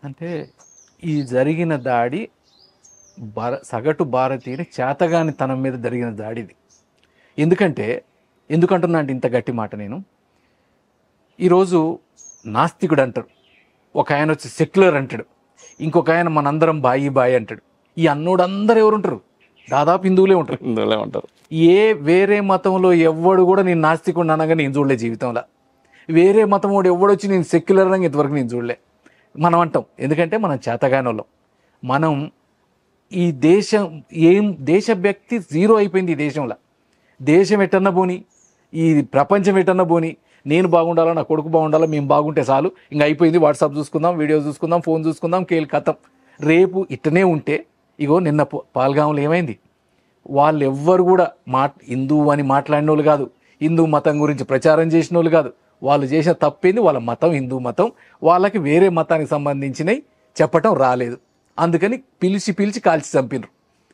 అంటే ఈ జరిగిన దాడి సగటు భారతీయుని చేతగాని తనం మీద జరిగిన దాడిది. ఎందుకంటున్నా అంటే ఇంత గట్టి మాట నేను ఈరోజు నాస్తికుడు అంటారు, ఒక ఆయన వచ్చి సెక్యులర్ అంటాడు, ఇంకొక ఆయన మనందరం బాయి అంటాడు. ఈ అన్నోడు అందరు ఎవరు ఉంటారు? దాదాపు హిందువులే ఉంటారు. వేరే మతంలో ఎవ్వడు కూడా నేను నాస్తికుడు అనగా నేను చూడలే జీవితంలో. వేరే మతం వాడు ఎవడొచ్చి నేను సెక్యులర్ అనగా ఇంతవరకు నేను చూడలే. మనం అంటాం ఎందుకంటే మనం చేతగాని వాళ్ళం. మనం ఈ దేశ వ్యక్తి జీరో అయిపోయింది ఈ దేశంలో. దేశం ఎట్టన్నా పోని, ఈ ప్రపంచం ఎట్టన్నా పోని, నేను బాగుండాలా, నా కొడుకు బాగుండాలా, మేము బాగుంటే చాలు, ఇంకా అయిపోయింది. వాట్సాప్ చూసుకుందాం, వీడియో చూసుకుందాం, ఫోన్ చూసుకుందాం, కేల్ కథం. రేపు ఇట్టనే ఉంటే ఇగో నిన్న పాల్గాంలో ఏమైంది? వాళ్ళు ఎవ్వరు కూడా హిందువు అని మాట్లాడిన వాళ్ళు కాదు, హిందూ మతం గురించి ప్రచారం చేసిన వాళ్ళు కాదు. వాళ్ళు చేసిన తప్పేంది, వాళ్ళ మతం హిందూ మతం, వాళ్ళకి వేరే మతానికి సంబంధించినవి చెప్పటం రాలేదు. అందుకని పిలిచి కాల్చి చంపినరు.